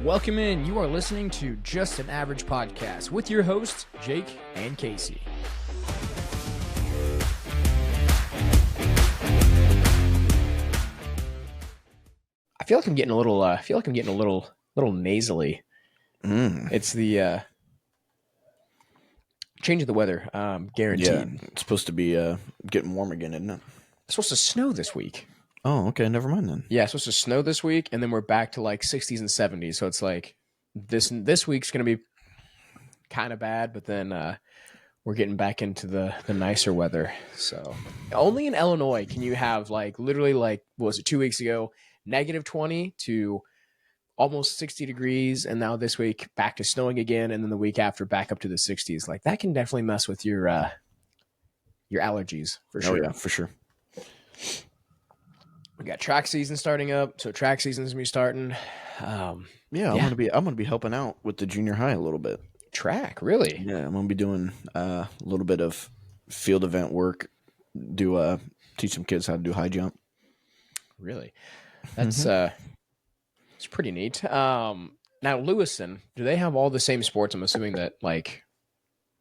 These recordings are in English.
Welcome in. You are listening to Just an Average Podcast with your hosts, Jake and Casey. I feel like I'm getting a little, nasally. It's the change of the weather, guaranteed. Yeah, it's supposed to be getting warm again, isn't it? It's supposed to snow this week. Oh, okay. Never mind then. Yeah, it's supposed to snow this week, and then we're back to like 60s and 70s. So it's like this week's going to be kind of bad, but then we're getting back into the nicer weather. So only in Illinois can you have like literally like, what was it, 2 weeks ago, -20 to almost 60 degrees. And now this week back to snowing again. And then the week after back up to the 60s. Like that can definitely mess with your allergies for sure. Oh, yeah, for sure. We got track season starting up. So track season's gonna be starting. I'm gonna be helping out with the junior high a little bit. Track, really? Yeah, I'm gonna be doing a little bit of field event work. Teach some kids how to do high jump. Really? That's it's pretty neat. Now Lewiston, do they have all the same sports? I'm assuming that like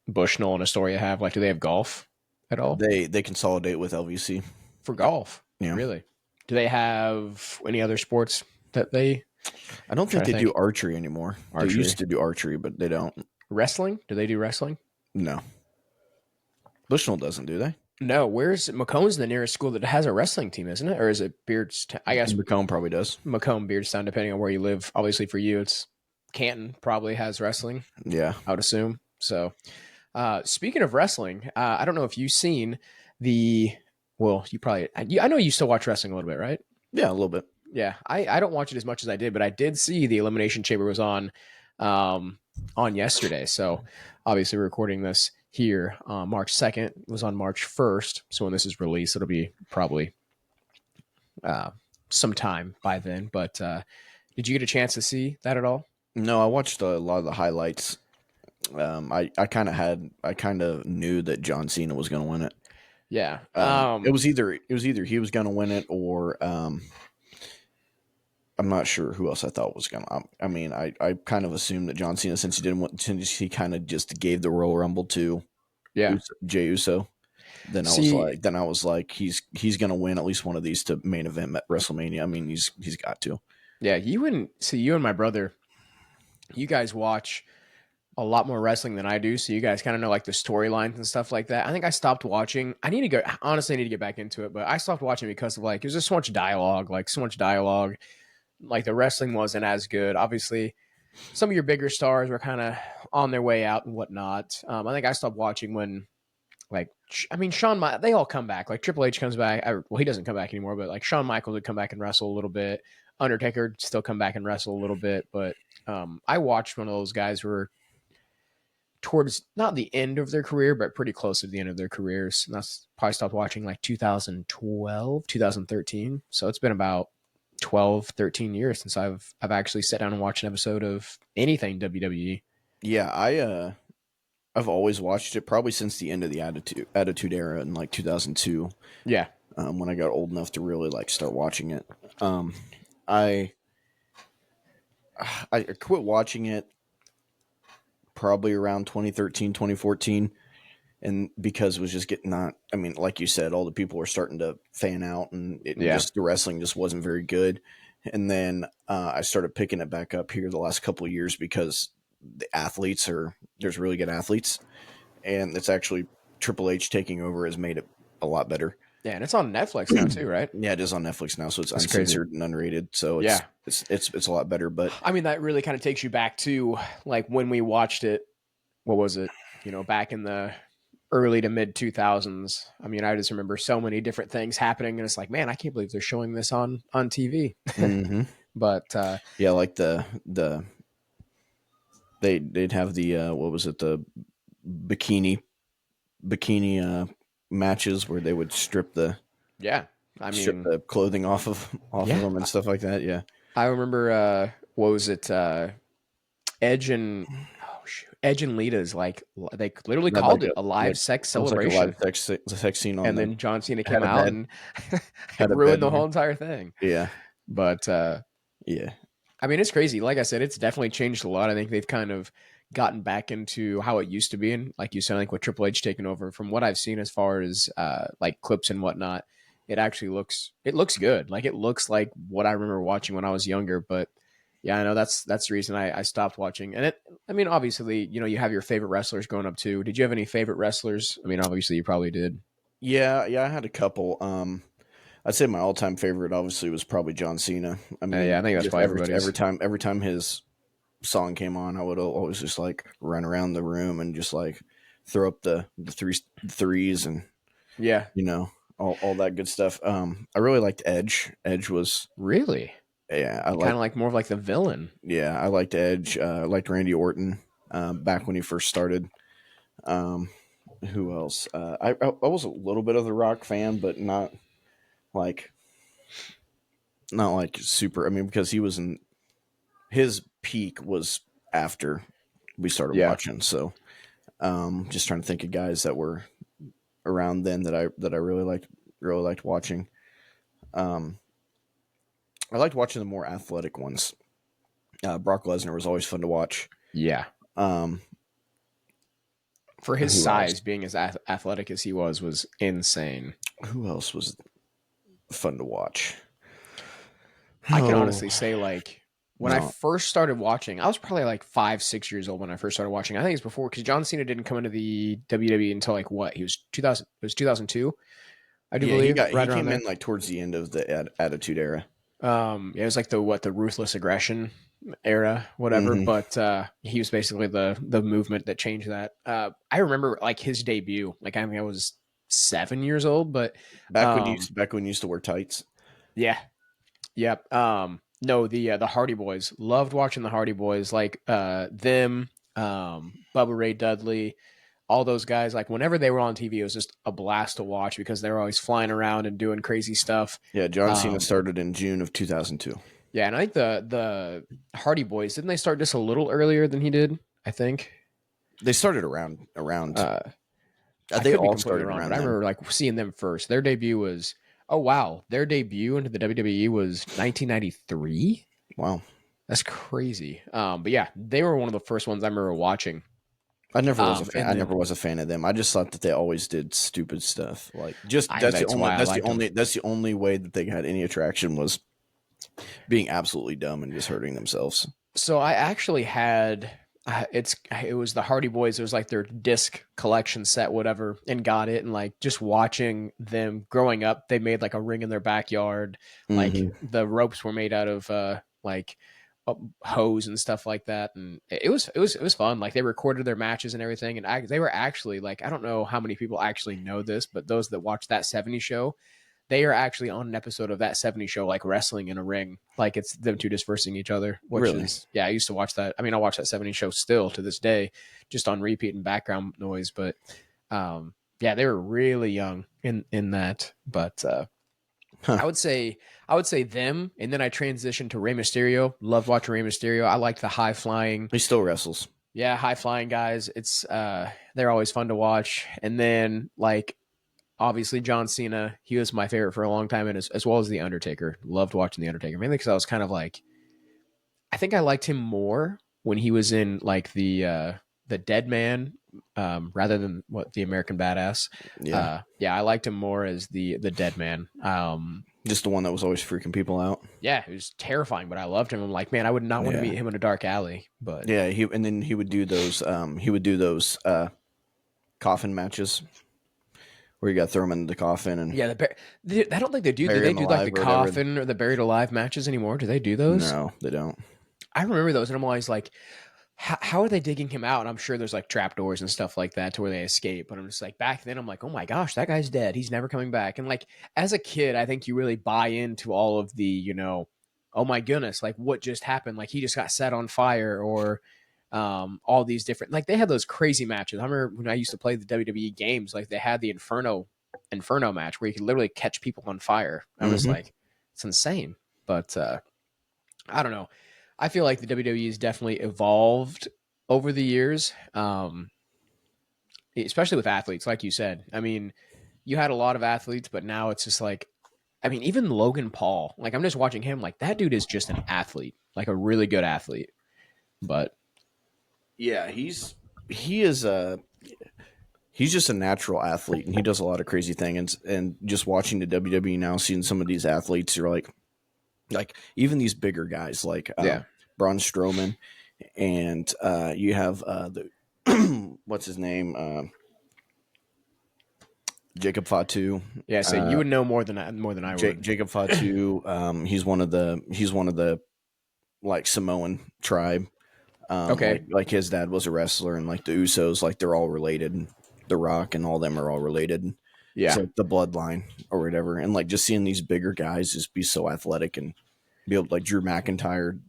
Bushnell and Astoria have. Like, do they have golf at all? They consolidate with LVC For golf. Yeah. Really? Do they have any other sports that they? I don't think they do archery anymore. Archery. They used to do archery, but they don't. Wrestling? Do they do wrestling? No. Bushnell doesn't, do they? No. Where's Macomb's the nearest school that has a wrestling team, isn't it? Or is it Beardstown? I guess Macomb probably does. Macomb, Beardstown, depending on where you live. Obviously for you, it's Canton probably has wrestling. Yeah. I would assume. So speaking of wrestling, I don't know if you've seen I know you still watch wrestling a little bit, right? Yeah, a little bit. Yeah. I don't watch it as much as I did, but I did see the Elimination Chamber was on yesterday. So obviously we're recording this here March 2nd. It was on March 1st. So when this is released, it'll be probably some time by then. But did you get a chance to see that at all? No, I watched a lot of the highlights. I kind of knew that John Cena was going to win it. Yeah. It was either he was going to win it or I'm not sure who else I thought was going to. I mean, I kind of assumed that John Cena, since he kind of just gave the Royal Rumble to Jey Uso. Then I was like, he's going to win at least one of these to main event at WrestleMania. I mean, he's got to. Yeah, you and my brother, you guys watch a lot more wrestling than I do, so you guys kind of know like the storylines and stuff like that. I think I stopped watching. I need to get back into it, but I stopped watching because of like, there's just so much dialogue. Like the wrestling wasn't as good. Obviously, some of your bigger stars were kind of on their way out and whatnot. I think I stopped watching when, Shawn Michaels, they all come back. Like Triple H comes back. He doesn't come back anymore, but like Shawn Michaels would come back and wrestle a little bit. Undertaker would still come back and wrestle a little bit. But I watched one of those guys who were towards not the end of their career, but pretty close to the end of their careers. And that's probably stopped watching like 2012, 2013. So it's been about 12, 13 years since I've actually sat down and watched an episode of anything WWE. Yeah, I've always watched it probably since the end of the Attitude Era in like 2002. Yeah. When I got old enough to really like start watching it. I quit watching it probably around 2013, 2014. And because it was just like you said, all the people were starting to fan out and the wrestling just wasn't very good. And then I started picking it back up here the last couple of years because there's really good athletes. And it's actually Triple H taking over has made it a lot better. Yeah, and it's on Netflix now too, right? Yeah, it is on Netflix now, so it's uncensored and unrated. So it's a lot better. But I mean, that really kind of takes you back to like when we watched it. What was it? Back in the early to mid 2000s. I mean, I just remember so many different things happening, and it's like, man, I can't believe they're showing this on TV. Mm-hmm. But like they'd have the what was it, the bikini matches where they would strip the clothing off of them and stuff like that. Yeah, I remember what was it, Edge and Lita's, like they literally called it a live sex celebration, like a live sex scene on and then John Cena came out and ruined the whole entire thing. Yeah, but yeah, I mean, it's crazy. Like I said, it's definitely changed a lot. I think they've kind of gotten back into how it used to be, and like you said, like with Triple H taking over. From what I've seen, as far as like clips and whatnot, it looks good. Like it looks like what I remember watching when I was younger. But yeah, I know that's the reason I stopped watching. And it, I mean, obviously, you have your favorite wrestlers growing up too. Did you have any favorite wrestlers? I mean, obviously, you probably did. Yeah, I had a couple. I'd say my all-time favorite obviously was probably John Cena. I Yeah, I mean, think that's just probably everybody's. every time his song came on, I would always just like run around the room and just like throw up the threes and Yeah, you know all that good stuff. I really liked Edge. Edge was really. yeah, Kind of like more of like the villain. I liked Edge. I liked Randy Orton back when he first started. Um, who else? I was a little bit of the Rock fan, but like not like super. I mean, because he was in his peak was after we started Yeah. watching. So just trying to think of guys that were around then that I really liked watching. Um, I liked watching the more athletic ones. Brock Lesnar was always fun to watch. Yeah. Um, For his who else? size, being as athletic as he was insane. Who else was fun to watch? I can Oh honestly say, like, when I no, first started watching, I was probably like 5, 6 years old when I first started watching. I think it's before because John Cena didn't come into the WWE until like what? He was 2000. It was 2002, I do yeah, believe, he right around came in there. like towards the end of the Attitude Era. Yeah, it was like the ruthless aggression era, whatever. Hmm. But he was basically the movement that changed that. I remember like his debut. Like I think I was 7 years old, but um, Back when you used to wear tights. yeah, yep. No, the Hardy Boys. Loved watching the Hardy Boys, like them, Bubba Ray Dudley, all those guys. Like whenever they were on TV, it was just a blast to watch because they were always flying around and doing crazy stuff. Yeah, John Cena Um, started in June of 2002. yeah, and I think the Hardy Boys didn't they start just a little earlier than he did? I think. They started around. Uh, I They could be all completely started wrong, but around I then. remember like seeing them first. Their debut was oh wow, their debut into the WWE was 1993. Wow. That's crazy. But yeah, they were one of the first ones I remember watching. I never was a fan. And I never then was a fan of them. I just thought that they always did stupid stuff. Like just that's why I liked them. that's the only way that they had any attraction was being absolutely dumb and just hurting themselves. So I actually had it was the Hardy Boys. It was like their disc collection set, whatever, and got it. And like just watching them growing up, they made like a ring in their backyard. Like Hmm. the ropes were made out of like hose and stuff like that, and it was fun. Like they recorded their matches and everything, and they were actually like I don't know how many people actually know this, but those that watch that '70s show they are actually on an episode of that '70s show, like wrestling in a ring, like it's them two just versing each other. Which Really? is, yeah, I used to watch that. I mean, I watch that '70s show still to this day, just on repeat and background noise. But yeah, they were really young in that. But Huh. I would say them, and then I transitioned to Rey Mysterio. Loved watching Rey Mysterio. I like the high flying, He still wrestles. yeah, high flying guys. It's they're always fun to watch. And then like obviously John Cena, he was my favorite for a long time, and as well as the Undertaker. Loved watching the Undertaker mainly because I was kind of like, I think I liked him more when he was in like the Dead Man, rather than what the American Badass. Yeah, Yeah, I liked him more as the Dead Man. just the one that was always freaking people out. Yeah, it was terrifying, but I loved him. I'm like, man, I would not want to Yeah, meet him in a dark alley. But yeah. He and then he would do those. He would do those coffin matches where you got to throw him in the coffin and yeah, I don't think they do. Do bury they him do like alive the or whatever. coffin or the buried alive matches anymore? Do they do those? No, they don't. I remember those, and I'm always like, how are they digging him out? And I'm sure there's like trapdoors and stuff like that to where they escape. But I'm just like, back then, I'm like, oh my gosh, that guy's dead. He's never coming back. And like, as a kid, I think you really buy into all of the, oh my goodness, like what just happened? Like he just got set on fire, or all these different, like they had those crazy matches. I remember when I used to play the WWE games, like they had the Inferno match where you could literally catch people on fire. I'm just Hmm. like, it's insane. But I don't know. I feel like the WWE has definitely evolved over the years, especially with athletes, like you said. I mean, you had a lot of athletes, but now it's just like, I mean, even Logan Paul. Like I'm just watching him. Like that dude is just an athlete. like a really good athlete. But yeah, he is he's just a natural athlete, and he does a lot of crazy things. And just watching the WWE now, seeing some of these athletes, you're like even these bigger guys like yeah, Braun Strowman, and you have the what's his name, Jacob Fatu. yeah. So you would know more than I would. Jacob Fatu. He's one of the like Samoan tribe. Okay, Like his dad was a wrestler, and like the Usos, like they're all related. The Rock and all them are all related. It's yeah, like the bloodline or whatever. And like just seeing these bigger guys just be so athletic and be able, like Drew McIntyre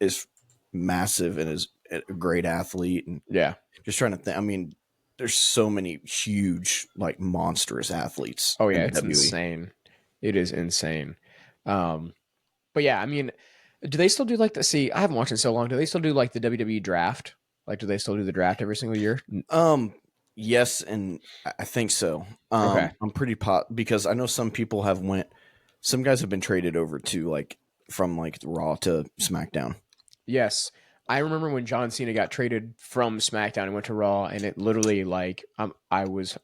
is massive and is a great athlete. And yeah. just trying to think, I mean, there's so many huge, like monstrous athletes Oh in yeah, the it's WWE. insane. It is insane. Um, but yeah, I mean, do they still do like the? See, I haven't watched it in so long. Do they still do like the WWE draft? Like, do they still do the draft every single year? Um, yes, and I think so. Okay. I'm pretty because I know some people some guys have been traded over to like from like Raw to SmackDown. Yes, I remember when John Cena got traded from SmackDown and went to Raw, and it literally like I was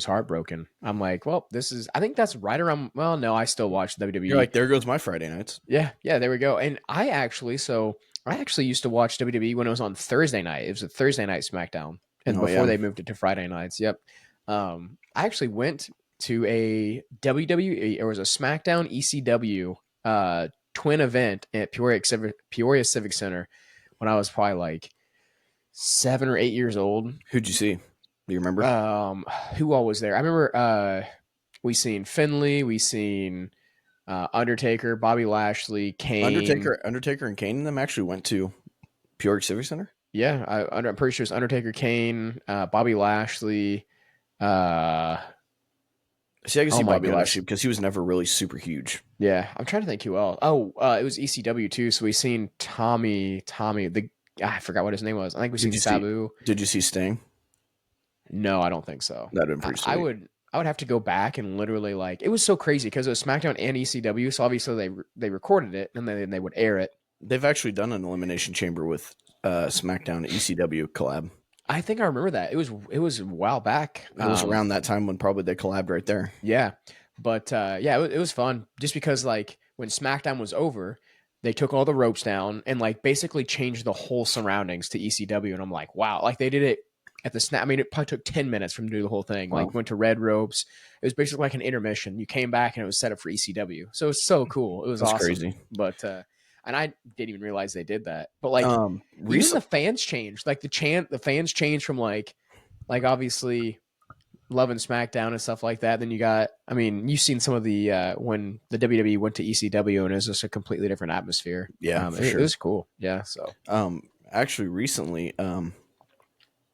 heartbroken. I'm like, well, this is. I think that's right around. Well, no, I still watch You're WWE. like, there goes my Friday nights. Yeah, yeah, there we go. And I actually used to watch WWE when it was on Thursday night. It was a Thursday night SmackDown, and Oh before yeah. they moved it to Friday nights. Yep. I actually went to a WWE or was a SmackDown ECW twin event at Peoria Civic Center when I was probably like 7 or 8 years old. Who'd you see? Do you remember? Who all was there? I remember we seen Finley, we seen Undertaker, Bobby Lashley, Kane. Undertaker and Kane and them actually went to Peoria Civic Center. Yeah, I'm pretty sure it's Undertaker, Kane, Bobby Lashley. Uh, See, I can oh see my Bobby goodness. Lashley because he was never really super huge. Yeah, I'm trying to think who else. Oh, it was ECW too. So we seen Tommy. I forgot what his name was. I think we seen Did you see? Sabu. Did you see Sting? No, I don't think so. That'd been I, pretty I sweet. would I would have to go back and literally like it was so crazy because it was SmackDown and ECW. So obviously they recorded it and then they would air it. They've actually done an Elimination Chamber with SmackDown ECW collab. I think I remember that. It was a while back. It was around that time when probably they collabed right there. Yeah, but yeah, it was fun just because like when SmackDown was over, they took all the ropes down and like basically changed the whole surroundings to ECW, and I'm like, wow, like they did it at the snap. I mean, it probably took 10 minutes from do the whole thing. Wow, Like went to red ropes. It was basically like an intermission. You came back and it was set up for ECW, so it was so cool. It was that's awesome. crazy. But and I didn't even realize they did that. But like even the Recent. fans changed. Like the fans changed from like obviously loving SmackDown and stuff like that. Then you got, I mean, you've seen some of the when the WWE went to ECW and it was just a completely different atmosphere. Yeah, for It sure. was cool. Yeah. So Actually, recently,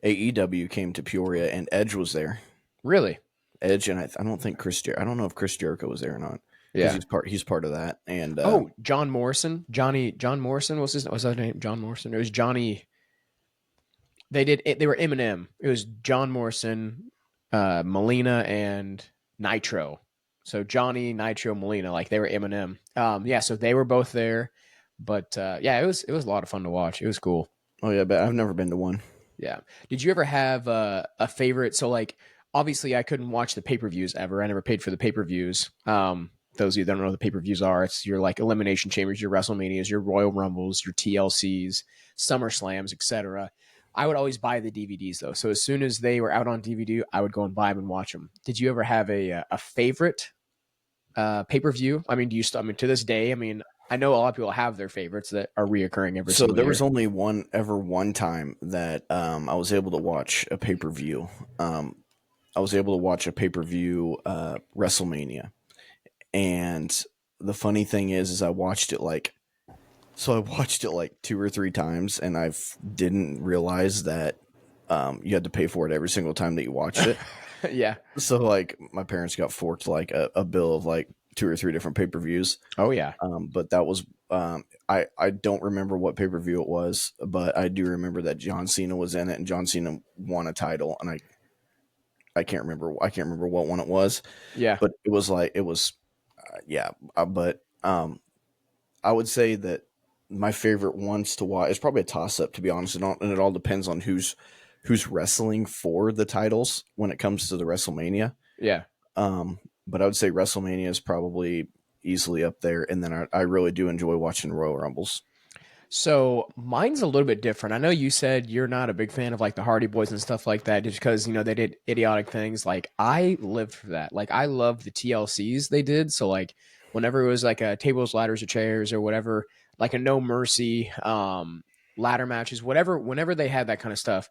AEW came to Peoria and Edge was there. really, Edge and I don't think I don't know if Chris Jericho was there or not because yeah. he's part of that. And Oh, John Morrison was his name? John Morrison. It was Johnny. They did it. They were Eminem. It was John Morrison, Melina, and Nitro. So Johnny, Nitro, Melina, like they were Eminem. Yeah. So they were both there. But yeah, it was a lot of fun to watch. It was cool. oh yeah, but I've never been to one. Yeah. Did you ever have a favorite? So like, obviously, I couldn't watch the pay per views ever. I never paid for the pay per views. Those of you that don't know what the pay per views are, it's your like elimination chambers, your WrestleManias, your Royal Rumbles, your TLCs, Summer Slams, etc. I would always buy the DVDs though. So as soon as they were out on DVD, I would go and buy them and watch them. Did you ever have a favorite pay per view? I mean, do you still? I mean, to this day, I mean, I know a lot of people have their favorites that are reoccurring every So single there was year. only one time that I was able to watch a pay per view. I was able to watch a pay per view WrestleMania, and the funny thing is I watched it like I watched it like 2 or 3 times, and I didn't realize that you had to pay for it every single time that you watched it. Yeah. So like my parents got forked like a bill of like 2 or 3 different pay per views. Oh yeah. But that was I don't remember what pay per view it was, but I do remember that John Cena was in it, and John Cena won a title, and I can't remember what one it was, Yeah. but it was like it was yeah. But I would say that my favorite ones to watch. It's probably a toss up, to be honest, and it all depends on who's wrestling for the titles when it comes to the WrestleMania. Yeah. But I would say WrestleMania is probably easily up there, and then I really do enjoy watching Royal Rumbles. So mine's a little bit different. I know you said you're not a big fan of like the Hardy Boys and stuff like that, just because they did idiotic things. Like I lived for that. Like I loved the TLCs they did. So like whenever it was like a tables, ladders, or chairs or whatever, like a No Mercy, ladder matches, whatever. Whenever they had that kind of stuff,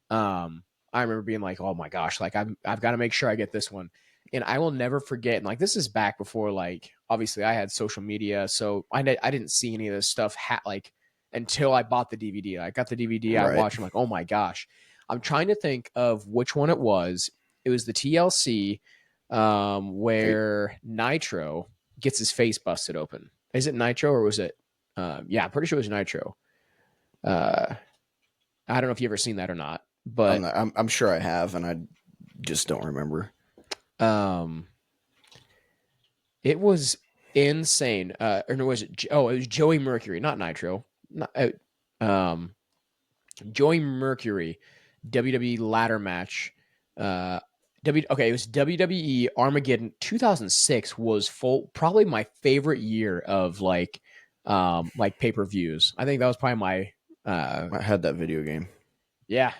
I remember being like, oh my gosh, like I've got to make sure I get this one. And I will never forget. And like this is back before like obviously I had social media, so I didn't see any of this stuff like until I bought the DVD. I got the DVD, I Right. watched, I'm like, oh my gosh. I'm trying to think of which one it was. It was the TLC where Nitro gets his face busted open. Is it Nitro or was it? Yeah, I'm pretty sure it was Nitro. I don't know if you've ever seen that or not, but I'm sure I have, and I just don't remember. um, it was insane. Or no, was it? Oh, it was Joey Mercury, not Nitro. Not, Joey Mercury WWE ladder match. Okay, it was WWE Armageddon 2006 was probably my favorite year of like pay-per-views. I think that was probably my I had that video game, yeah.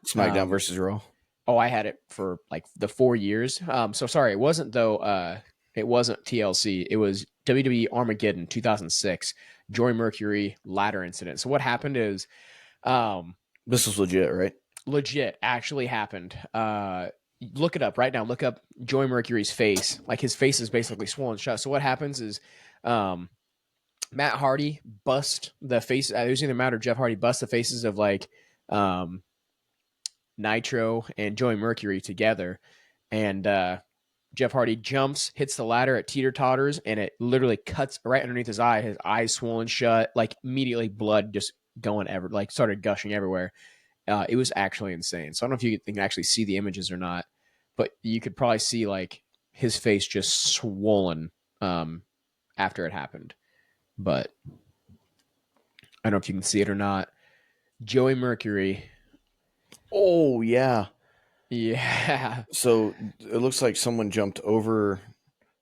SmackDown versus Raw. Oh, I had it for like the 4 years. So sorry, it wasn't though. It wasn't TLC. It was WWE Armageddon 2006 Joey Mercury ladder incident. So what happened is, This was legit, right? legit actually happened. Look it up right now. Look up Joey Mercury's face. Like his face is basically swollen shut. So what happens is, Matt Hardy bust the face. It was either Matt or Jeff Hardy bust the faces of like Nitro and Joey Mercury together, and Jeff Hardy jumps, hits the ladder, it teeter totters, and it literally cuts right underneath his eye. His eyes swollen shut, like immediately blood just going like started gushing everywhere. It was actually insane. So I don't know if you can actually see the images or not, but you could probably see like his face just swollen after it happened. But I don't know if you can see it or not. Joey Mercury. Oh yeah. Yeah. So it looks like someone jumped over.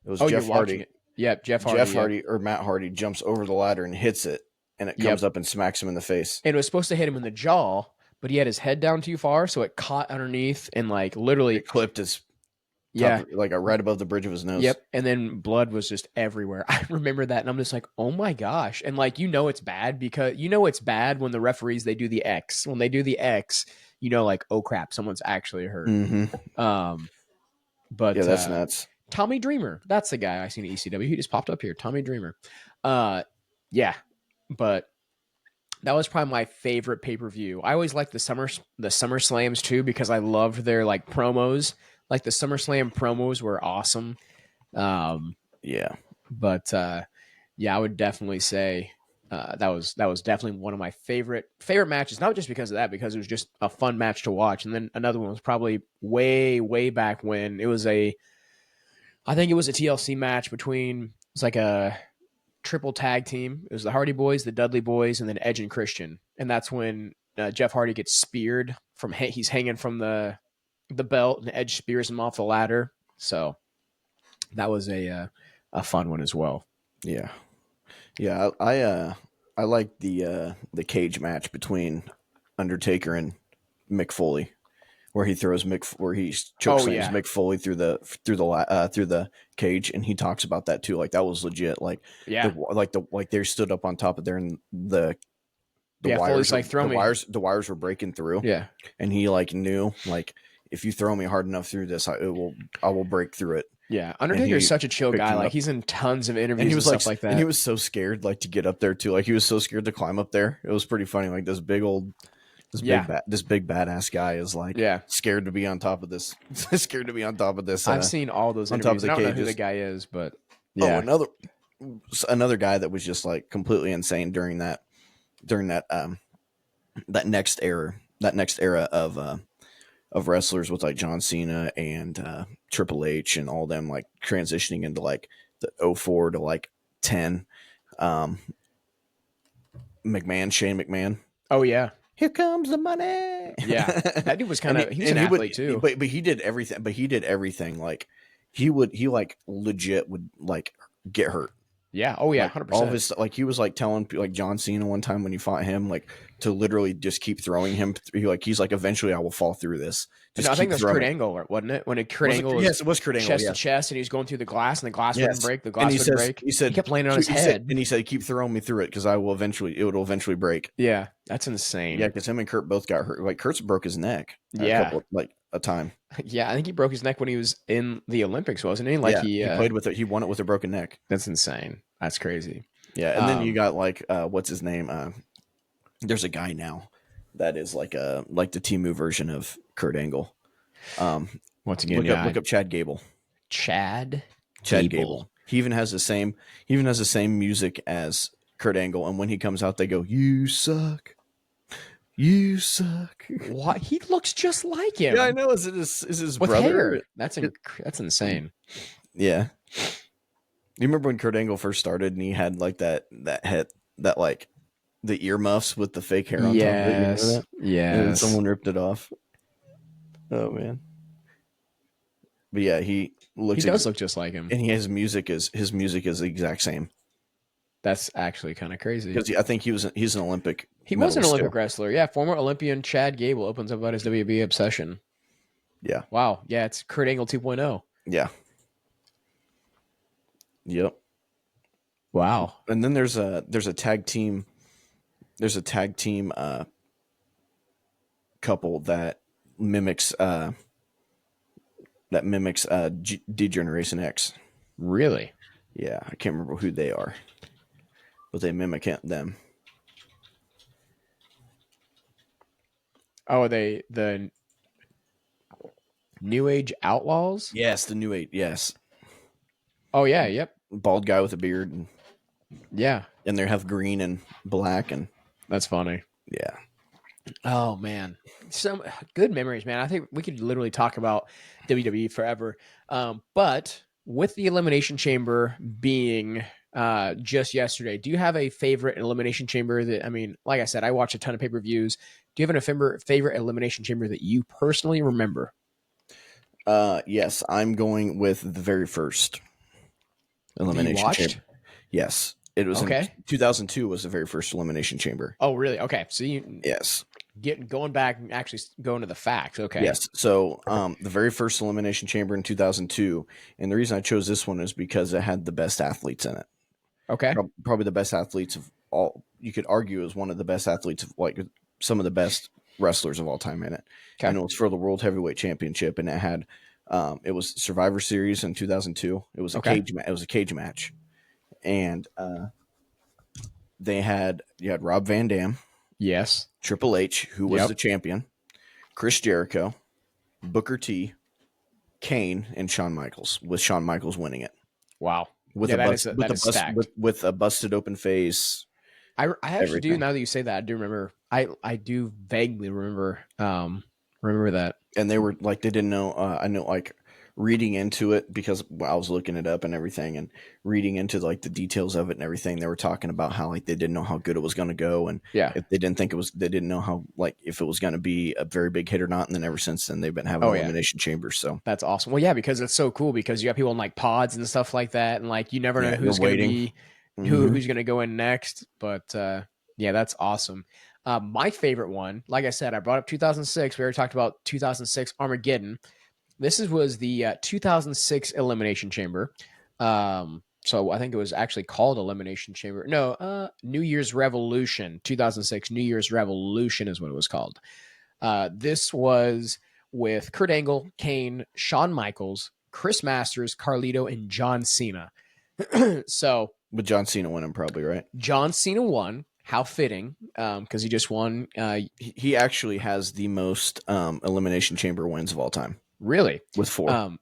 It was Oh, Jeff you're watching Hardy. it. Yep, Jeff Hardy. Jeff Hardy or Matt Hardy jumps over the ladder and hits it, and it comes up and smacks him in the face. And it was supposed to hit him in the jaw, but he had his head down too far, so it caught underneath and like literally It clipped his yeah, like right above the bridge of his nose. yep. And then blood was just everywhere. I remember that, and I'm just like, oh my gosh. And like it's bad because it's bad when the referees they do the X. When they do the X, like oh crap, someone's actually hurt. Mm-hmm. But yeah, that's nuts. Tommy Dreamer, that's the guy I seen at ECW. He just popped up here. Tommy Dreamer. Yeah, but that was probably my favorite pay-per-view. I always liked the Summer Slams too because I loved their like promos. Like the SummerSlam promos were awesome. Yeah. But yeah, I would definitely say that was definitely one of my favorite matches. Not just because of that, because it was just a fun match to watch. And then another one was probably way back when I think it was a TLC match between, it was like a triple tag team. It was the Hardy Boys, the Dudley Boys, and then Edge and Christian. And that's when Jeff Hardy gets speared from he's hanging from the belt, and Edge spears him off the ladder. So that was a fun one as well. Yeah. I like the cage match between Undertaker and Mick Foley, where he throws where he chokeslams Mick Foley through the cage, and he talks about that too. Like that was legit. Like they stood up on top of there, and the wires like the wires were breaking through. Yeah, and he like knew like if you throw me hard enough through this, I will break through it. Yeah, Undertaker's such a chill guy. Like he's in tons of interviews and he was stuff like that. And he was so scared like to get up there too. Like he was so scared to climb up there. It was pretty funny. Like this big badass guy is like scared to be on top of this. Scared to be on top of this. I've seen all those interviews. I don't know who the guy is, but yeah. Oh, another guy that was just like completely insane during that next era of wrestlers with like John Cena and Triple H and all them like transitioning into like the 04 to like 10. Shane McMahon. Oh yeah, Here comes the money. yeah. That dude was kind of he was and an he would, athlete too. but he did everything. But he did everything. Like he like legit would like get hurt. Yeah. Oh yeah, Like all of 100%. his, like he was like telling like John Cena one time when he fought him, like to literally just keep throwing him. He's like, eventually I will fall through this. Just No, I think keep that was Kurt throwing. Angle, wasn't it? When Kurt Angle was Yes, it was Kurt Angle. chest to Yes, chest, and he was going through the glass, and the glass wouldn't yes. break. The And glass wouldn't break. He kept landing on his head. and he said, keep throwing me through it because it will eventually break. Yeah, that's insane. Yeah, because him and Kurt both got hurt. Like Kurt's broke his neck Yeah, a time. yeah. I think he broke his neck when he was in the Olympics, wasn't he? Like He played with it. He won it with a broken neck. That's insane. That's crazy. Yeah, and then you got like what's his name? There's a guy now that is like the Temu version of Kurt Angle. Once again, look up Chad Gable. Chad Gable. He even has the same music as Kurt Angle, and when he comes out, they go, "You suck, you suck." What? He looks just like him. Yeah, I know. Is his with brother? Hair. That's insane. Yeah. You remember when Kurt Angle first started, and he had like that head, that like the earmuffs with the fake hair on top of it? You remember that? Yes. And then someone ripped it off. Oh man. But yeah, he does look just like him, and his music is the exact same. That's actually kind of crazy. Because I think he's an Olympic. He was an Olympic wrestler. Yeah, former Olympian Chad Gable opens up about his WWE obsession. Yeah. Wow. Yeah, it's Kurt Angle 2.0. Yeah. Yep. Wow. And then there's a tag team. There's a tag team couple that mimics D-Generation X. Really? Yeah, I can't remember who they are, but they mimic them. Oh, are they the New Age Outlaws? Yes, the New Age. Yes. Oh yeah. Yep. Bald guy with a beard. And, yeah. And they have green and black, and that's funny. Yeah. Oh man, some good memories, man. I think we could literally talk about WWE forever. But with the Elimination Chamber being just yesterday, do you have a favorite Elimination Chamber that, I mean, like I said, I watch a ton of pay-per-views. Do you have a favorite Elimination Chamber that you personally remember? Yes, I'm going with the very first Elimination Chamber. Yes. It was in 2002 was the very first Elimination Chamber. Oh, really? Okay. So yes, going back and actually going to the facts. Okay. Yes. So the very first Elimination Chamber in 2002, and the reason I chose this one is because it had the best athletes in it. Okay. Probably the best athletes of all. You could argue is one of the best athletes of like some of the best wrestlers of all time in it. Okay. And it was for the World Heavyweight Championship, and it had it was Survivor Series in 2002. It was a cage match. And you had Rob Van Dam, yes, Triple H, who was the champion, Chris Jericho, Booker T, Kane, and Shawn Michaels. With Shawn Michaels winning it. Wow, with a busted open face. I actually do, now that you say that. I do remember. I do vaguely remember that. And they were like, they didn't know. I know, like, reading into it, because I was looking it up and everything, and reading into like the details of it and everything, they were talking about how like they didn't know how good it was going to go, and if they didn't know how, like, if it was going to be a very big hit or not. And then ever since then, they've been having elimination chambers. So that's awesome. Well, yeah, because it's so cool, because you have people in like pods and stuff like that, and like you never know who's going to be who's going to go in next. But yeah, that's awesome. My favorite one, like I said, I brought up 2006. We already talked about 2006 Armageddon. This was the 2006 Elimination Chamber. So I think it was actually called Elimination Chamber. No, New Year's Revolution. 2006 New Year's Revolution is what it was called. This was with Kurt Angle, Kane, Shawn Michaels, Chris Masters, Carlito, and John Cena. So, with John Cena winning, probably, right? John Cena won. How fitting, because he just won. He actually has the most Elimination Chamber wins of all time. Really? With 4.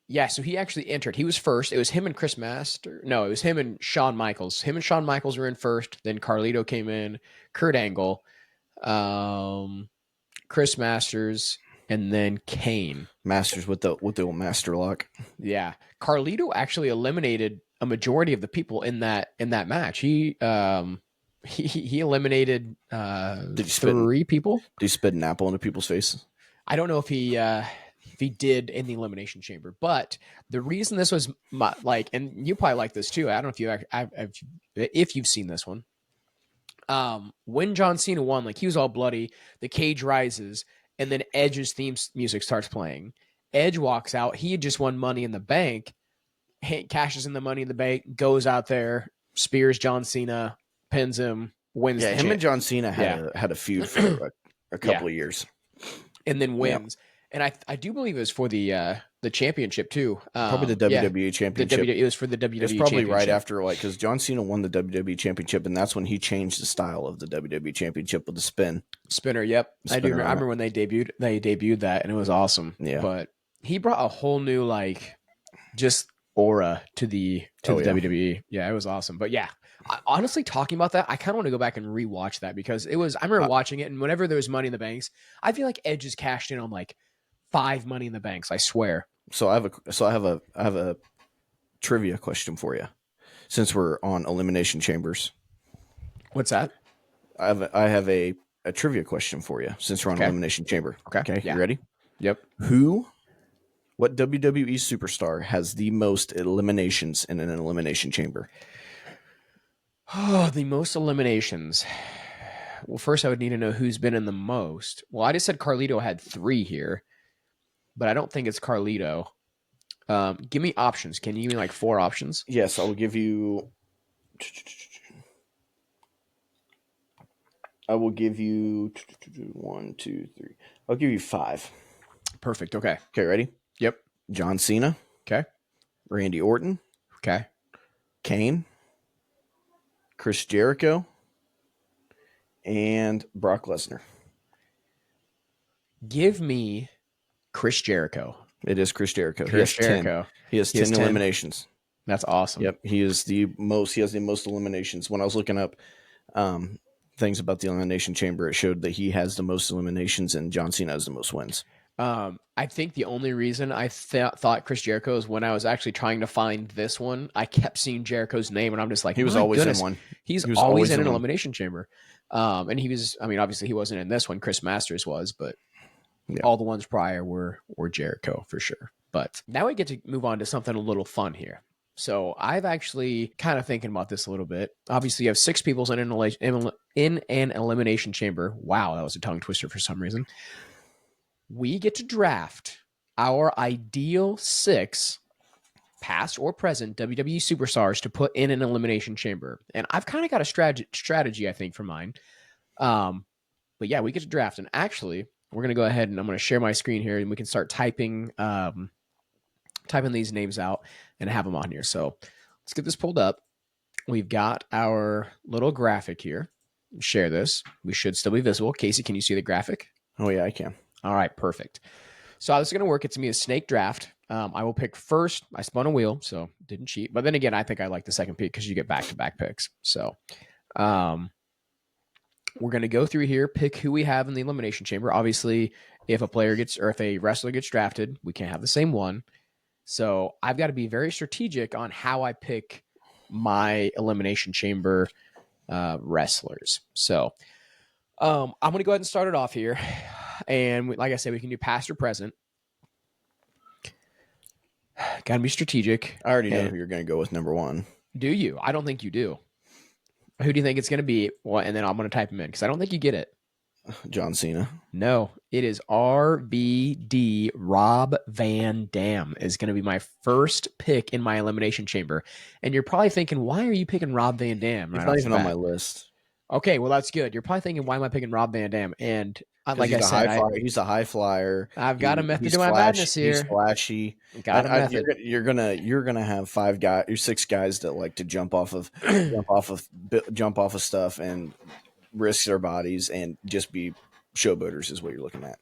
Yeah, so he actually entered. He was first. It was him and Chris Master. No, it was him and Shawn Michaels. Him and Shawn Michaels were in first. Then Carlito came in, Kurt Angle, Chris Masters, and then Kane. Masters with the old master lock. Yeah. Carlito actually eliminated a majority of the people in that match. He He eliminated Did he spit? 3 people. Did he spit an apple into people's faces? I don't know if he did in the Elimination Chamber, but the reason this was like, and you probably like this too. I don't know if you've seen this one. When John Cena won, like he was all bloody, the cage rises, and then Edge's theme music starts playing. Edge walks out. He had just won Money in the Bank, cashes in the Money in the Bank, goes out there, spears John Cena, pins him, wins. Yeah, him and John Cena had a feud for a couple of years, and then wins. Yep. And I do believe it was for the championship too. Probably the WWE championship. It was for the WWE. It's probably right after, like, because John Cena won the WWE championship, and that's when he changed the style of the WWE championship with the spinner. Yep, I remember when they debuted that, and it was awesome. Yeah, but he brought a whole new just aura to the WWE. Yeah, it was awesome. But yeah, honestly, talking about that, I kind of want to go back and rewatch that because it was. I remember watching it, and whenever there was Money in the Banks, I feel like Edge has cashed in on 5 Money in the Banks. I swear. So I have a trivia question for you, since we're on Elimination Chambers. What's that? I have a trivia question for you, since we're on Elimination Chamber. Okay, yeah. You ready? Yep. What WWE superstar has the most eliminations in an Elimination Chamber? Oh, the most eliminations. Well, first I would need to know who's been in the most. Well, I just said Carlito had 3 here, but I don't think it's Carlito. Give me options. Can you give me 4 options? Yes, I will give you. I will give you 1, 2, 3. I'll give you 5. Perfect. Okay. Okay, ready? Yep. John Cena. Okay. Randy Orton. Okay. Kane. Chris Jericho. And Brock Lesnar. Give me Chris Jericho. It is Chris Jericho. He has 10 eliminations. That's awesome. Yep. He has the most eliminations. When I was looking up things about the Elimination Chamber, it showed that he has the most eliminations and John Cena has the most wins. I think the only reason I thought Chris Jericho is when I was actually trying to find this one, I kept seeing Jericho's name and I'm just like, he was always in one. He was always in an Elimination Chamber. And he was, obviously he wasn't in this one. Chris Masters was, but all the ones prior were Jericho for sure. But now we get to move on to something a little fun here. So I've actually kind of thinking about this a little bit. Obviously, you have 6 people in an elimination chamber. Wow, that was a tongue twister for some reason. We get to draft our ideal 6 past or present WWE superstars to put in an elimination chamber. And I've kind of got a strategy, I think, for mine. But yeah, we get to draft. And actually, we're going to go ahead and I'm going to share my screen here and we can start typing these names out and have them on here. So let's get this pulled up. We've got our little graphic here. Share this. We should still be visible. Casey, can you see the graphic? Oh, yeah, I can. All right, perfect. So how this is going to work, it's going to be a snake draft. I will pick first. I spun a wheel, so didn't cheat. But then again, I think I like the second pick because you get back-to-back picks. So we're going to go through here, pick who we have in the elimination chamber. Obviously, if a wrestler gets drafted, we can't have the same one. So I've got to be very strategic on how I pick my elimination chamber wrestlers. So I'm going to go ahead and start it off here. And like I said, we can do past or present. Got to be strategic. I already know who you're going to go with number 1. Do you? I don't think you do. Who do you think it's going to be? Well, and then I'm going to type him in because I don't think you get it. John Cena. No, it is RVD. Rob Van Dam is going to be my first pick in my elimination chamber. And you're probably thinking, why are you picking Rob Van Dam? He's not even on my list. Okay, well, that's good. You're probably thinking, why am I picking Rob Van Dam? And like I said, he's a high flyer. I've got a method to my madness here. He's flashy. Got a method. You're gonna have 6 guys that like to jump off of stuff and risk their bodies and just be showboaters is what you're looking at.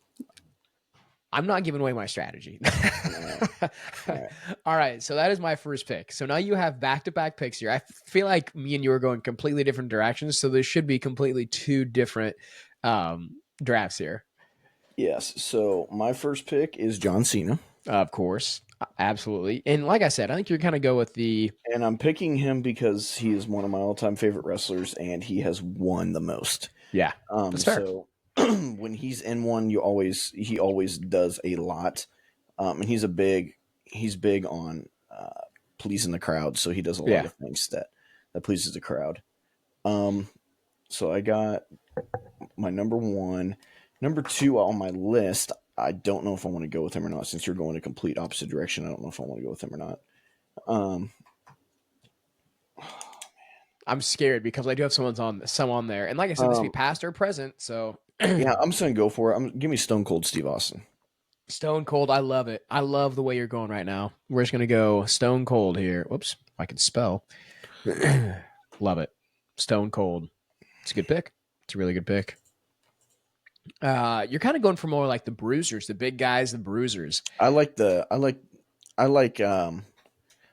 I'm not giving away my strategy. All right. So that is my first pick. So now you have back-to-back picks here. I feel like me and you are going completely different directions. So there should be completely 2 different drafts here. Yes. So my first pick is John Cena. Of course. Absolutely. And like I said, I think you're kind of go with the And I'm picking him because he is one of my all-time favorite wrestlers, and he has won the most. yeah. That's fair. So when he's in one, he always does a lot, and he's big on pleasing the crowd. So he does a lot Yeah. of things that pleases the crowd. So I got my number one, number two on my list. I don't know if I want to go with him or not. Since you're going a complete opposite direction, I don't know if I want to go with him or not. Um, I'm scared because I do have some on there. And like I said, this would be um, past or present. So yeah, I'm just gonna go for it. Give me Stone Cold Steve Austin. Stone Cold, I love it. I love the way you're going right now. We're just gonna go Stone Cold here. Whoops, I can spell. Love it. Stone Cold. It's a good pick. It's a really good pick. You're kind of going for more like the bruisers, the big guys, the bruisers. I like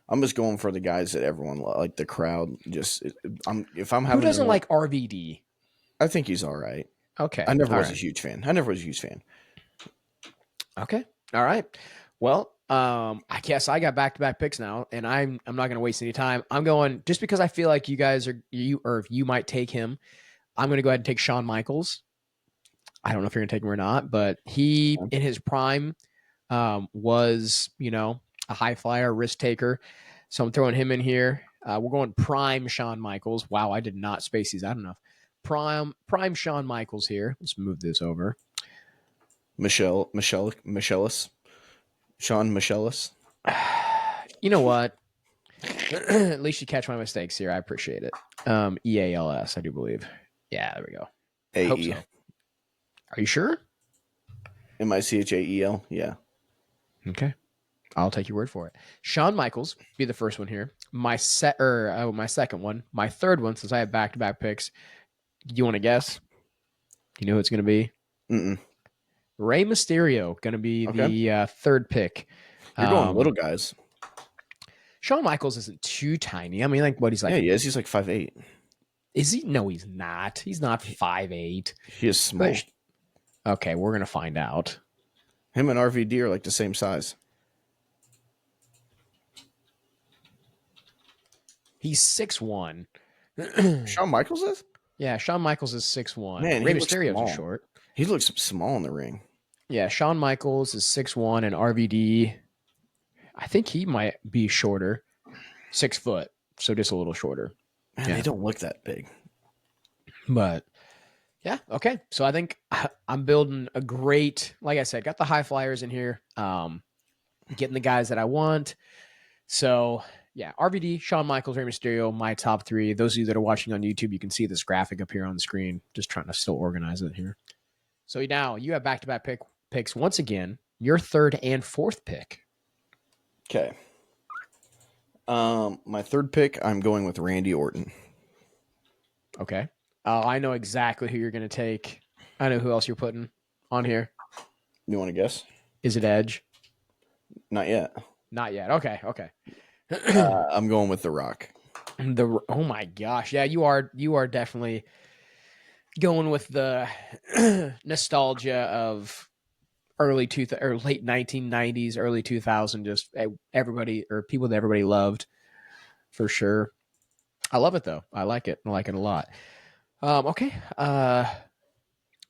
I'm just going for the guys that everyone like the crowd just if I'm Who having to doesn't know, like RVD? I think he's all right. I Okay. never All was a right. huge fan. I never was a huge fan. Okay. All right. Well, I guess I got back to back picks now, and I'm not gonna waste any time. I'm going just because I feel like you might take him. I'm gonna go ahead and take Shawn Michaels. I don't know if you're gonna take him or not, but he in his prime was, a high flyer, risk taker. So I'm throwing him in here. We're going prime Shawn Michaels. Wow, I did not space these out enough. Prime Shawn Michaels here. Let's move this over. Michelis, Sean Michelis. You know what? At least you catch my mistakes here. I appreciate it. EALS, I do believe. Yeah, there we go. I hope AE. so. Are you sure? Michael. Yeah. Okay. I'll take your word for it. Shawn Michaels be the first one here. My second one. My third one, since I have back to back picks. Do you want to guess? Do you know who it's going to be? Mm-mm. Rey Mysterio going to be Okay. the third pick. You're going little guys. Shawn Michaels isn't too tiny. I mean, like what he's Yeah, like. he is. He's like 5'8". Is he? No, he's not. He's not 5'8". He is small. But okay, we're gonna find out. Him and RVD are like the same size. He's 6'1". Shawn Michaels is? Yeah, Shawn Michaels is 6'1". Man, Rey he looks Mysterio's are small. short. He looks small in the ring. Yeah, Shawn Michaels is 6'1", and RVD, I think he might be shorter, 6 foot, so just a little shorter. Man, they don't look that big. But yeah, okay. So I think I'm building a great, like I said, got the high flyers in here, getting the guys that I want. So yeah, RVD, Shawn Michaels, Rey Mysterio, my top three. Those of you that are watching on YouTube, you can see this graphic up here on the screen. Just trying to still organize it here. So now you have back-to-back picks once again. Your third and fourth pick. Okay. My third pick, I'm going with Randy Orton. Okay. I know exactly who you're going to take. I know who else you're putting on here. You want to guess? Is it Edge? Not yet. Not yet. Okay. I'm going with The Rock. Oh my gosh. Yeah, you are definitely going with the nostalgia of late 1990s, early 2000, just everybody or people that everybody loved for sure. I love it though. I like it. I like it a lot. Okay.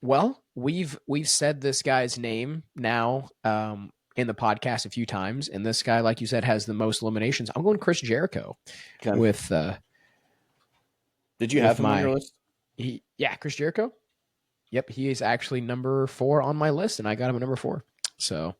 Well, we've said this guy's name now in the podcast a few times, and this guy, like you said, has the most eliminations. I'm going Chris Jericho with. Did you have him on your list? Chris Jericho. Yep, he is actually number 4 on my list, and I got him at number 4. So,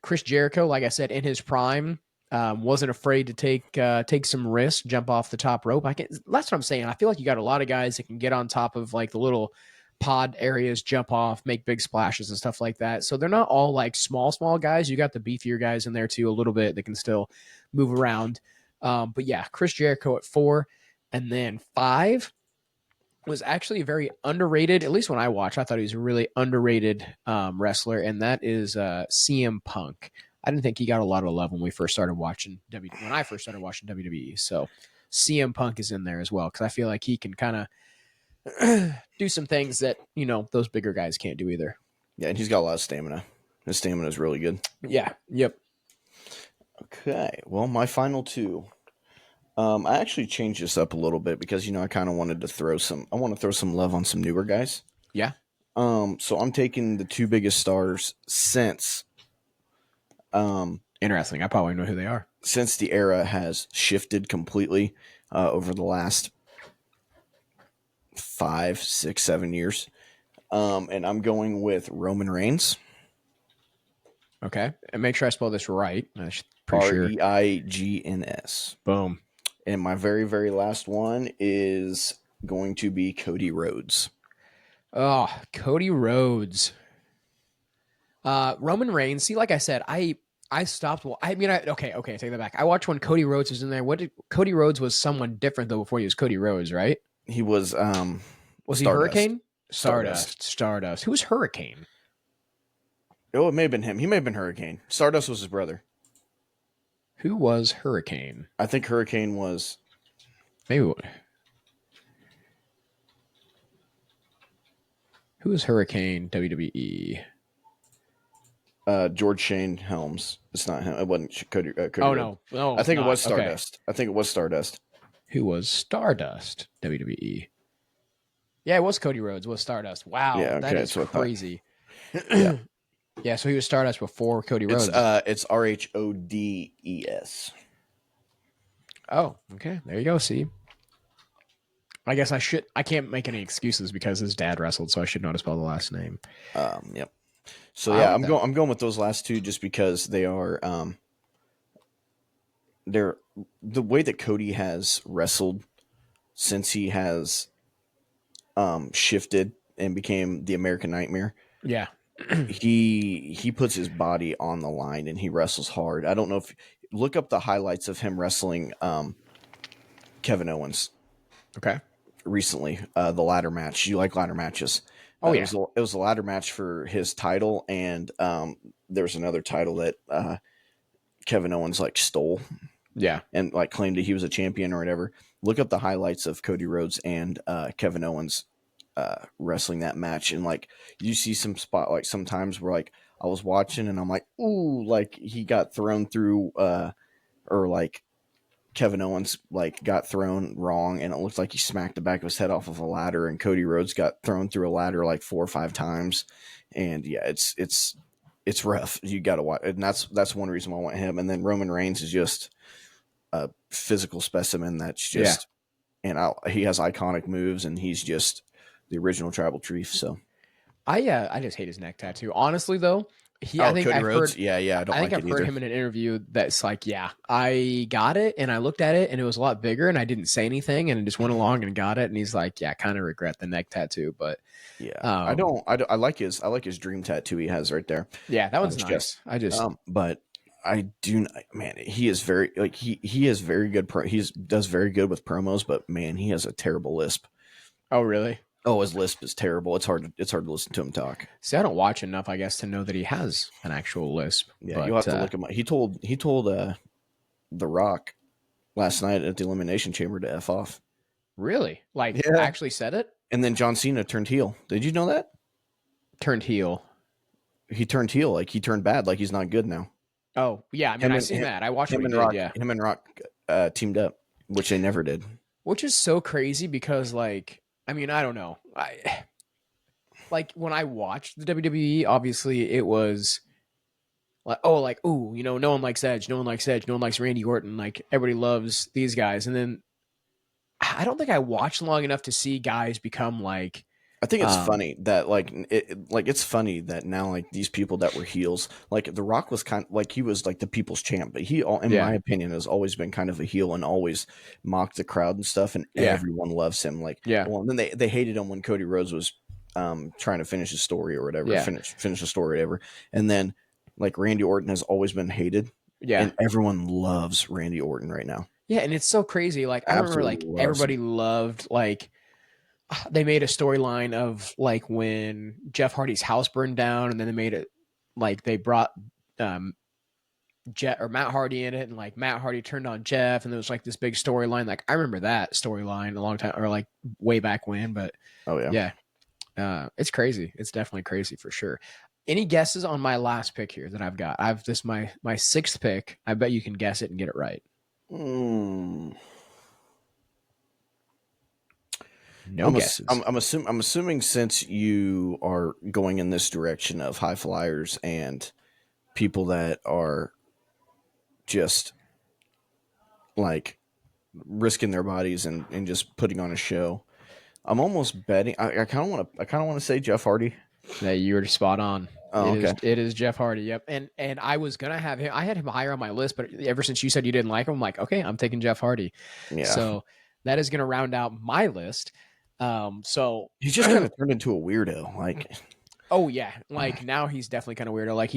Chris Jericho, like I said, in his prime, wasn't afraid to take some risks, jump off the top rope. That's what I'm saying. I feel like you got a lot of guys that can get on top of like the little pod areas, jump off, make big splashes and stuff like that. So they're not all like small guys. You got the beefier guys in there too, a little bit that can still move around. But yeah, Chris Jericho at 4, and then 5 was actually very underrated. At least when I watched, I thought he was a really underrated wrestler, and that is CM Punk. I didn't think he got a lot of love when I first started watching WWE. So CM Punk is in there as well because I feel like he can kind of do some things that those bigger guys can't do either. Yeah, and he's got a lot of stamina. His stamina is really good. Yeah. Yep. Okay. Well, my final two. I actually changed this up a little bit because I kind of wanted to throw some. I want to throw some love on some newer guys. Yeah. So I'm taking the two biggest stars Interesting. I probably know who they are. since the era has shifted completely over the last 5, 6, 7 years. And I'm going with Roman Reigns. Okay. And make sure I spell this right. I'm pretty sure. Reigns. Boom. And my very, very last one is going to be Cody Rhodes. Oh, Cody Rhodes. Roman Reigns. See, like I said, I stopped. I mean, okay, take that back. I watched when Cody Rhodes was in there. Cody Rhodes was someone different though before he was Cody Rhodes, right? He was Was he Stardust. Hurricane? Stardust. Who was Hurricane? Oh, it may have been him. He may have been Hurricane. Stardust was his brother. Who was Hurricane? I think Hurricane was Maybe. Who was Hurricane WWE? George Shane Helms. It's not him. It wasn't Cody. Oh Rhodes. no, I think it was Okay. Stardust. I think it was Stardust. Who was Stardust WWE? Yeah, it was Cody Rhodes. Was Stardust? Wow, Yeah, that okay, is that's what I thought. crazy. Yeah. Yeah, so he was Stardust before Cody Rhodes. It's Rhodes. Oh, okay. There you go. See, I guess I can't make any excuses because his dad wrestled, so I should know how to spell the last name. Yep. So yeah, I'm going with those last two just because they are they're the way that Cody has wrestled since he has shifted and became the American Nightmare. Yeah. he puts his body on the line and he wrestles hard. I don't know if look up the highlights of him wrestling Kevin Owens. Okay. Recently, the ladder match. You like ladder matches? Oh yeah. It was a ladder match for his title, and there's another title that Kevin Owens like stole. Yeah. And like claimed that he was a champion or whatever. Look up the highlights of Cody Rhodes and Kevin Owens wrestling that match, and like you see some spot like sometimes where like I was watching and I'm like, ooh, like he got thrown through, or like Kevin Owens like got thrown wrong, and it looked like he smacked the back of his head off of a ladder, and Cody Rhodes got thrown through a ladder like 4 or 5 times, and yeah, it's rough. You got to watch, and that's one reason why I want him. And then Roman Reigns is just a physical specimen that's just, and he has iconic moves, and he's just the original tribal chief. So I just hate his neck tattoo. Honestly, though, I think Cody I've Rhodes, heard. yeah, I don't like I've it heard either. him in an interview that's like, yeah, I got it and I looked at it and it was a lot bigger and I didn't say anything and I just went along and got it, and he's like, yeah, I kind of regret the neck tattoo, but Yeah, I don't. I like his dream tattoo he has right there. yeah, that one's nice. I just but I do, man. He is very like he is very good. Does very good with promos, but man, he has a terrible lisp. Oh really? Oh, his lisp is terrible. It's hard to listen to him talk. See, I don't watch enough, I guess, to know that he has an actual lisp. Yeah, but, you'll have to look him up. He told The Rock last night at the Elimination Chamber to F off. Really? Like actually said it? And then John Cena turned heel. Did you know that? Turned heel. He turned heel, like he turned bad, like he's not good now. Oh yeah, I mean, I've seen that. I watched him and did, Rock. Yeah, him and Rock teamed up, which they never did. Which is so crazy because, like, I mean, I don't know. Like when I watched the WWE, obviously it was like, oh, like, ooh, you know, no one likes Edge, no one likes Edge, no one likes Randy Orton, like everybody loves these guys, and then I don't think I watched long enough to see guys become like. I think it's funny that it's funny that now like these people that were heels, like The Rock was kind of like he was like the people's champ, but he, in my opinion, has always been kind of a heel and always mocked the crowd and stuff, and everyone loves him. Like, well, and then they hated him when Cody Rhodes was trying to finish his story or whatever, finish the story or whatever, and then like Randy Orton has always been hated, and everyone loves Randy Orton right now. Yeah, and it's so crazy. Like I remember, like everybody loved like. They made a storyline of like when Jeff Hardy's house burned down, and then they made it like they brought Jeff or Matt Hardy in it, and like Matt Hardy turned on Jeff, and there was like this big storyline. Like I remember that storyline a long time, or like way back when. But it's crazy. It's definitely crazy for sure. Any guesses on my last pick here that I've got? I've this my sixth pick. I bet you can guess it and get it right. Mm. No guesses. I'm assuming since you are going in this direction of high flyers and people that are just like risking their bodies and just putting on a show. I'm almost betting. I kind of want to say Jeff Hardy. Yeah, you were spot on. Oh, okay. It is Jeff Hardy. Yep. And I was gonna have him. I had him higher on my list, but ever since you said you didn't like him, I'm like, okay, I'm taking Jeff Hardy. Yeah. So that is gonna round out my list. So he's just kind of turned into a weirdo. Like, oh yeah, like now he's definitely kind of weirdo. Like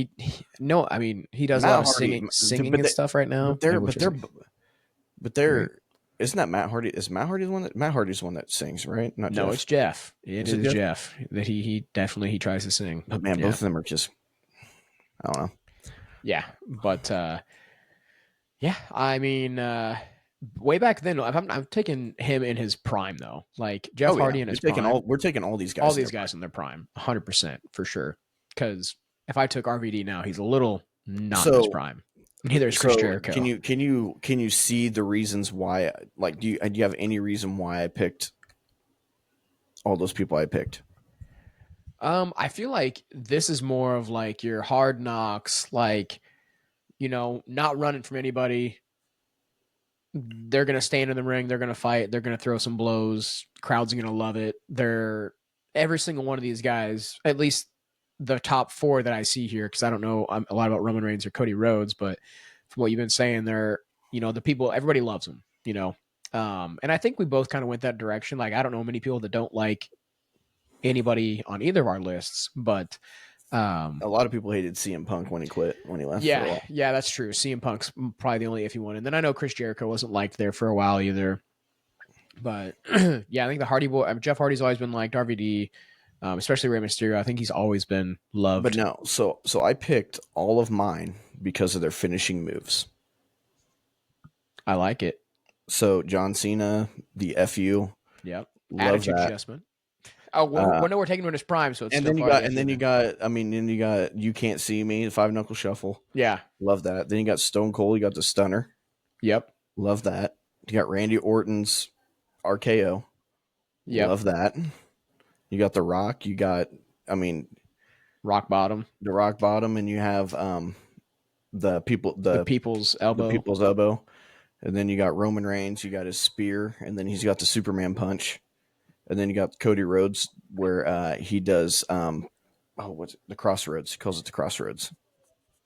no, I mean he does a lot of singing and stuff right now. But they're isn't that Matt Hardy? Is Matt Hardy the one that Matt Hardy's the one that sings, right? Not no, Jeff. It's Jeff. It is Jeff that he definitely he tries to sing. But man, both of them are just I don't know. Yeah, but yeah, I mean way back then, I'm taking him in his prime though. Like Jeff Hardy in his prime. We're taking all these guys. All these guys in their prime, 100% for sure. Because if I took RVD now, he's a little not in his prime. Neither is Chris Jericho. Can you see the reasons why? Like, do you have any reason why I picked all those people I picked? I feel like this is more of like your hard knocks, like, you know, not running from anybody. They're gonna stand in the ring. They're gonna fight. They're gonna throw some blows. Crowd's gonna love it. Every single one of these guys, at least the top four that I see here, because I don't know a lot about Roman Reigns or Cody Rhodes, but from what you've been saying, they're, you know, the people, everybody loves them, you know. And I think we both kind of went that direction. Like, I don't know many people that don't like anybody on either of our lists, but a lot of people hated CM Punk when he left. Yeah, yeah, that's true. CM Punk's probably the only iffy one. And then I know Chris Jericho wasn't liked there for a while either. But yeah, I think the Hardy Boy, Jeff Hardy's always been liked. RVD, especially Rey Mysterio, I think he's always been loved. But no, so I picked all of mine because of their finishing moves. I like it. So John Cena, the FU. Yep. Attitude adjustment. Oh, well, we're taking him in his prime, so it's and then you got You Can't See Me, the 5-knuckle shuffle. Yeah. Love that. Then you got Stone Cold, you got the Stunner. Yep. Love that. You got Randy Orton's RKO. Yep. Love that. You got The Rock. You got, Rock Bottom. The Rock Bottom, and you have the People's Elbow. And then you got Roman Reigns. You got his spear, and then he's got the Superman punch. And then you got Cody Rhodes, where he does what's it? The Crossroads. He calls it the Crossroads.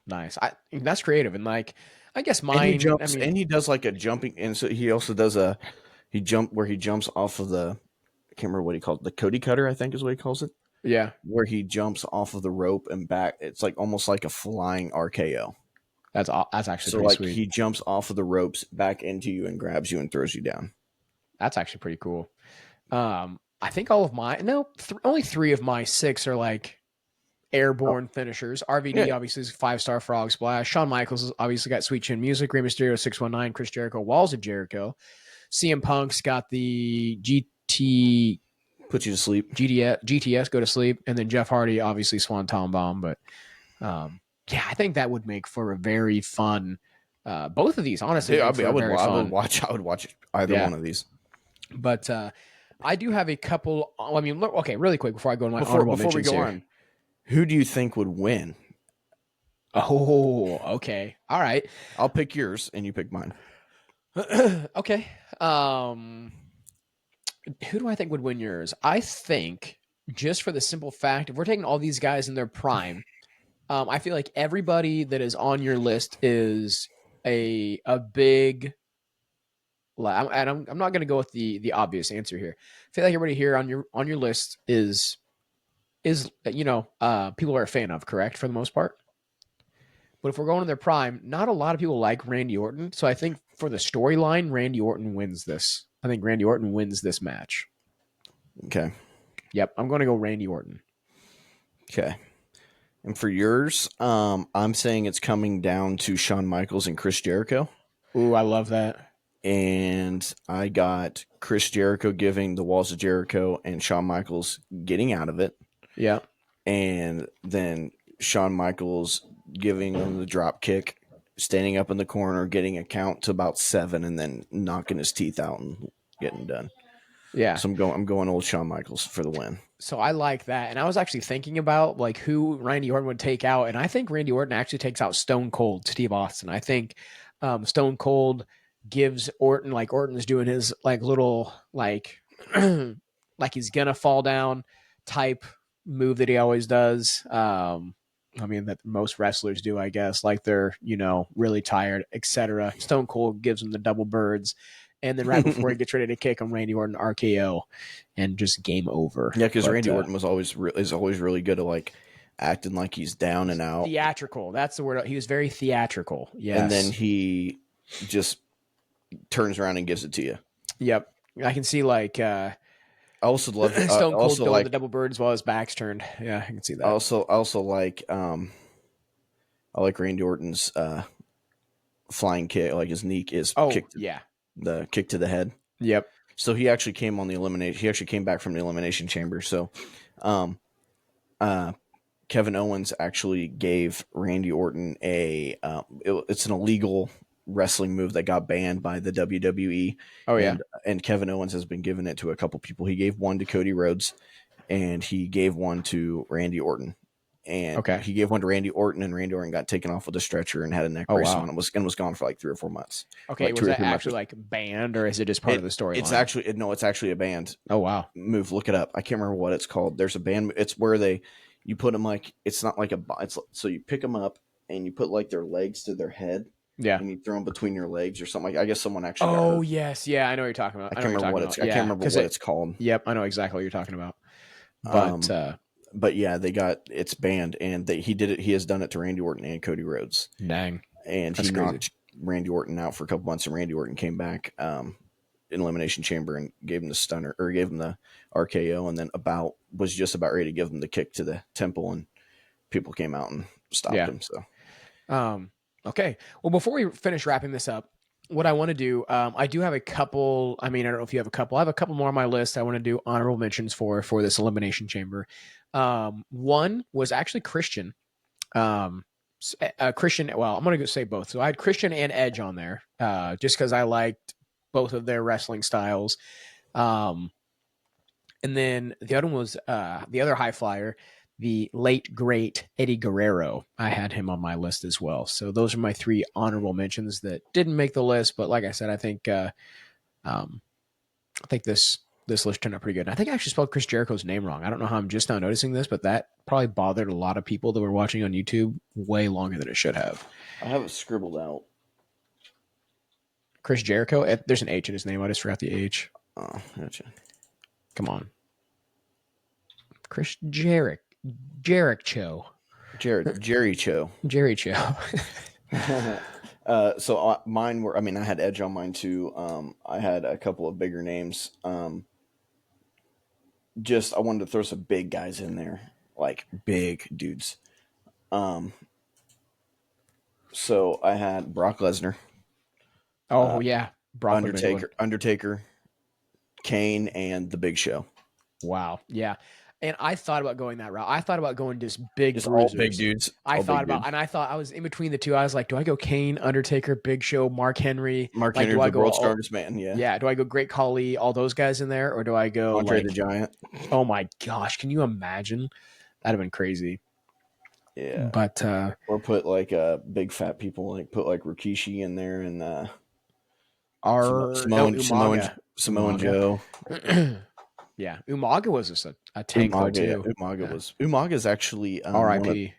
Nice. That's creative, and like I guess mine. And he does like a jumping, and so he also does he jumps off of the, I can't remember what he calls it, the Cody Cutter, I think is what he calls it. Yeah, where he jumps off of the rope and back. It's like almost like a flying RKO. That's actually so pretty like sweet. He jumps off of the ropes back into you and grabs you and throws you down. That's actually pretty cool. I think all of only 3 of my 6 are like airborne finishers. RVD obviously is 5-star frog splash. Shawn Michaels has obviously got Sweet Chin Music. Rey Mysterio 619. Chris Jericho Walls of Jericho. CM Punk's got the GT. Put you to sleep. GTS, go to sleep. And then Jeff Hardy, obviously Swanton Bomb. But yeah, I think that would make for a very fun. Both of these, honestly, I would watch either one of these. But I do have a couple. I mean, look, okay, really quick before I go on my honorable mentions before we go here. on, who do you think would win? Oh, okay, all right. I'll pick yours and you pick mine. Okay. Who do I think would win yours? I think just for the simple fact, if we're taking all these guys in their prime, I feel like everybody that is on your list is a big. And I'm not going to go with the obvious answer here. I feel like everybody here on your list is people are a fan of, correct, for the most part. But if we're going to their prime, not a lot of people like Randy Orton. So I think for the storyline, Randy Orton wins this. I think Randy Orton wins this match. Okay. Yep, I'm going to go Randy Orton. Okay. And for yours, I'm saying it's coming down to Shawn Michaels and Chris Jericho. Ooh, I love that. And I got Chris Jericho giving the Walls of Jericho and Shawn Michaels getting out of it. Yeah. And then Shawn Michaels giving him the drop kick, standing up in the corner, getting a count to about 7, and then knocking his teeth out and getting done. Yeah. So I'm going old Shawn Michaels for the win. So I like that. And I was actually thinking about like who Randy Orton would take out. And I think Randy Orton actually takes out Stone Cold Steve Austin. I think Stone Cold gives Orton, like Orton's doing his like little like like he's gonna fall down type move that he always does. I mean that most wrestlers do, I guess, like they're, really tired, etc. Stone Cold gives him the double birds, and then right before he gets ready to kick him, Randy Orton RKO, and just game over. Yeah, because Randy Orton is always really good at like acting like he's down and out. Theatrical. That's the word. He was very theatrical. Yes. And then he just turns around and gives it to you. Yep. I can see like I also love Stone Cold going the double birds while his back's turned. Yeah, I can see that. I also like I like Randy Orton's flying kick, like his knee is the kick to the head. Yep. So he actually came on the elimination. He actually came back from the Elimination Chamber. So, Kevin Owens actually gave Randy Orton it's an illegal wrestling move that got banned by the WWE. Oh yeah. And Kevin Owens has been giving it to a couple people. He gave one to Cody Rhodes, and he gave one to Randy Orton. And he gave one to Randy Orton, and Randy Orton got taken off with a stretcher and had a neck brace on, and was gone for like 3 or 4 months. Okay, like was that actually like banned, or is it just part of the storyline? It's actually a banned. Oh wow, move. Look it up. I can't remember what it's called. There's a band. It's where you put them like, it's not like so you pick them up and you put like their legs to their head. Yeah, and you throw them between your legs or something. Like, I guess someone actually. Oh yes, yeah, I know what you're talking about. I can't remember what it's called. Yep, I know exactly what you're talking about. But yeah, it's banned, and he did it. He has done it to Randy Orton and Cody Rhodes. Dang, and he knocked Randy Orton out for a couple months, and Randy Orton came back in Elimination Chamber and gave him the stunner, or gave him the RKO, and then was just about ready to give him the kick to the temple, and people came out and stopped him. So, okay. Well, before we finish wrapping this up, what I want to do, I do have a couple. I mean, I don't know if you have a couple. I have a couple more on my list. I want to do honorable mentions for this Elimination Chamber. One was actually Christian. Christian. Well, I'm going to say both. So I had Christian and Edge on there, just because I liked both of their wrestling styles. And then the other one was the other high flyer, the late great Eddie Guerrero. I had him on my list as well. So those are my 3 honorable mentions that didn't make the list, but like I said, I think this list turned out pretty good. And I think I actually spelled Chris Jericho's name wrong. I don't know how I'm just now noticing this, but that probably bothered a lot of people that were watching on YouTube way longer than it should have. I have it scribbled out. Chris Jericho. There's an H in his name. I just forgot the H. Oh, gotcha. Come on. Chris Jericho. Jerry Cho. So mine were, I had Edge on mine too. I had a couple of bigger names. I wanted to throw some big guys in there, like big dudes. So I had Brock Lesnar. Oh yeah. Brock Undertaker, Kane, and The Big Show. Wow. Yeah. And I thought about going that route. I thought about going just all big dudes. I was in between the two. I was like, do I go Kane, Undertaker, Big Show, Mark Henry? Mark Henry, the world's strongest man. Yeah. Yeah. Do I go Great Khali, all those guys in there, or do I go Andre the Giant? Oh my gosh, can you imagine? That'd have been crazy. Yeah. But or put like big fat people, like put like Rikishi in there, and Samoan Joe. Yeah, Umaga was just a tank too. Umaga is actually R.I.P.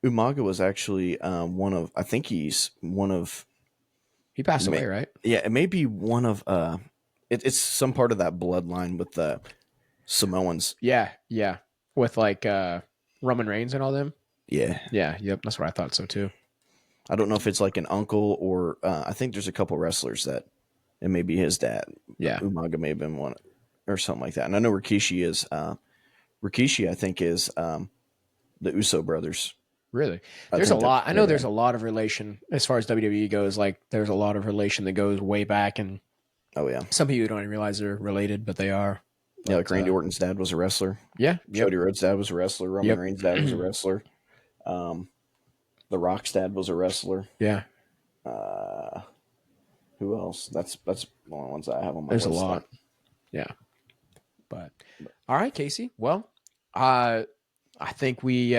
Umaga was actually one of, I think he's one of. He passed away, right? Yeah, it may be one of. It's some part of that bloodline with the Samoans. Yeah, with like Roman Reigns and all them. Yeah, yep. That's what I thought so too. I don't know if it's like an uncle or I think there's a couple wrestlers that it may be his dad. Yeah, Umaga may have been one. Or something like that. And I know Rikishi, I think, is the Uso brothers. Really? There's a lot. I know there's a lot of relation as far as WWE goes. Like, there's a lot of relation that goes way back. And oh, yeah. Some people don't even realize they're related, but they are. Yeah, like Randy Orton's dad was a wrestler. Yeah. Cody Rhodes' dad was a wrestler. Roman Reigns' dad was a wrestler. The Rockstad was a wrestler. Yeah. Who else? That's the only ones I have on my There's list. a lot. Yeah. But all right, Casey. Well, I think we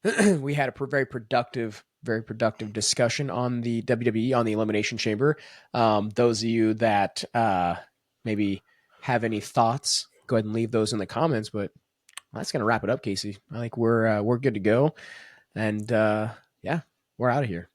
we had a very productive discussion on the WWE on the Elimination Chamber. Those of you that maybe have any thoughts, go ahead and leave those in the comments. But that's gonna wrap it up, Casey. I think we're good to go, and yeah, we're out of here.